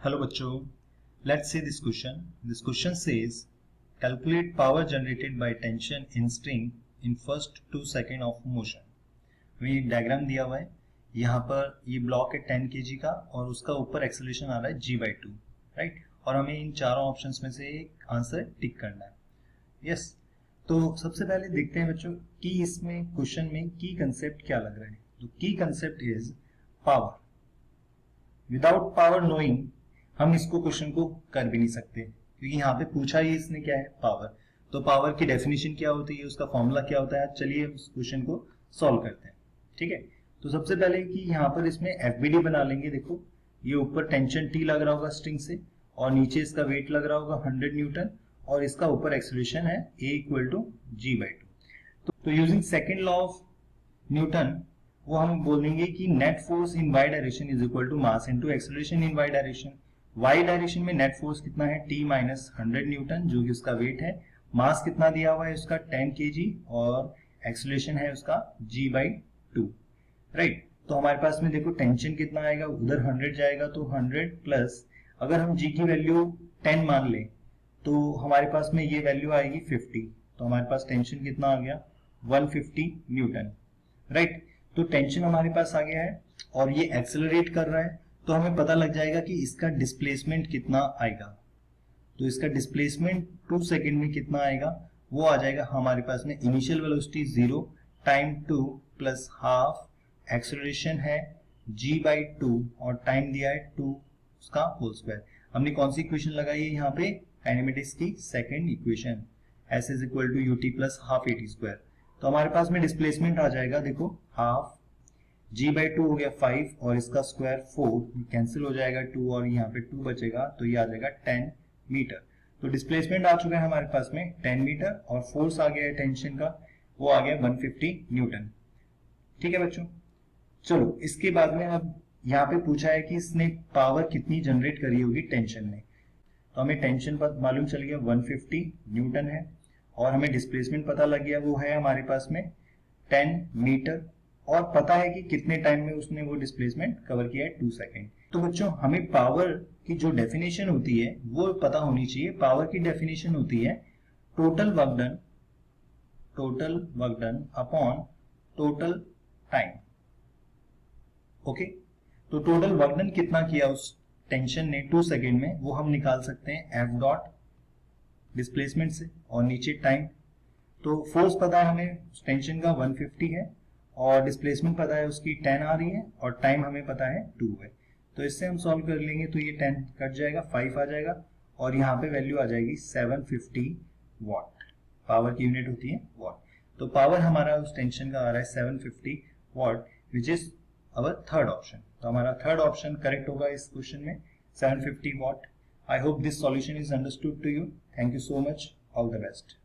Hello बच्चों, let's see this question. This question says calculate power generated by tension in string in first 2 seconds of motion. ये diagram दिया हुआ है, यहाँ पर ये ब्लॉक है 10 kg का और उसका ऊपर एक्सेलरेशन आ रहा है g/2, राइट। और हमें इन चारों ऑप्शंस में से एक आंसर टिक करना है। यस, तो सबसे पहले देखते हैं बच्चों कि इसमें क्वेश्चन में की कंसेप्ट क्या लग रहा है। तो की concept is power. Without power knowing हम इसको क्वेश्चन को कर भी नहीं सकते, क्योंकि यहाँ पे पूछा ही इसने क्या है, पावर। तो पावर की डेफिनेशन क्या होती है, उसका फॉर्मूला क्या होता है। चलिए इस क्वेश्चन को सॉल्व करते हैं, ठीक है। तो सबसे पहले कि यहाँ पर इसमें एफबीडी बना लेंगे। देखो ये ऊपर टेंशन टी लग रहा होगा स्ट्रिंग से और नीचे इसका वेट लग रहा होगा 100 न्यूटन और इसका ऊपर एक्सेलरेशन है A = g/2। तो using second law of Newton वो हम बोलेंगे कि net force in y direction is equal to mass into acceleration in y direction. Y direction में नेट फोर्स कितना है, T - 100 न्यूटन, जो कि उसका वेट है। मास कितना दिया हुआ है उसका 10 kg और एक्सेलरेशन है उसका g/2, राइट। तो हमारे पास में देखो टेंशन कितना आएगा, उधर 100 जाएगा तो 100 प्लस अगर हम g की वैल्यू 10 मान ले तो हमारे पास में ये वैल्यू आएगी 50। तो हमारे पास टेंशन कितना आ गया 150 न्यूटन, राइट। तो टेंशन हमारे पास आ गया है और ये एक्सेलरेट कर रहा है, तो हमें पता लग जाएगा कि इसका डिस्प्लेसमेंट कितना आएगा। तो इसका डिस्प्लेसमेंट 2 सेकेंड में कितना आएगा, वो आ जाएगा हमारे पास में initial velocity 0, time 2 plus half, acceleration है g/2 और टाइम दिया है 2 उसका होल स्क्वायर। हमने कौन सी इक्वेशन लगाई है यहाँ पे, काइनेमेटिक्स की second equation, s = ut + ½ at²। तो हमारे पास में डिस्प्लेसमेंट आ जाएगा, देखो हाफ g/2 हो गया 5 और इसका स्क्वायर 4, कैंसिल हो जाएगा 2 और यहाँ पे 2 बचेगा, तो ये आ जाएगा 10 मीटर। तो डिस्प्लेसमेंट आ चुका है हमारे पास में 10 मीटर और फोर्स आ गया है टेंशन का, वो आ गया 150 न्यूटन, ठीक है बच्चों। चलो इसके बाद में अब यहाँ पे पूछा है कि इसने पावर कितनी जनरेट करी होगी टेंशन ने। तो हमें टेंशन पर मालूम चल गया 150 न्यूटन है और हमें डिस्प्लेसमेंट पता लग गया, वो है हमारे पास में 10 मीटर और पता है कि कितने टाइम में उसने वो डिस्प्लेसमेंट कवर किया है 2 सेकेंड। तो बच्चों हमें पावर की जो डेफिनेशन होती है वो पता होनी चाहिए। पावर की डेफिनेशन होती है total work done upon total time, okay. तो टोटल वर्क डन कितना किया उस टेंशन ने 2 सेकेंड में, वो हम निकाल सकते हैं F डॉट डिस्प्लेसमेंट से और नीचे टाइम। तो फोर्स पता है हमें टेंशन का 150 है और डिस्प्लेसमेंट पता है उसकी 10 आ रही है और टाइम हमें पता है 2 है। तो इससे हम सॉल्व कर लेंगे तो ये 10 कट जाएगा, 5 आ जाएगा और यहाँ पे वैल्यू आ जाएगी 750 वाट। पावर की यूनिट होती है वाट। तो पावर हमारा उस टेंशन का आ रहा है 750 watt, which is our third option. तो हमारा थर्ड ऑप्शन करेक्ट होगा इस क्वेश्चन में, 750 वाट। I hope this solution is understood to you. Thank you so much. All the best.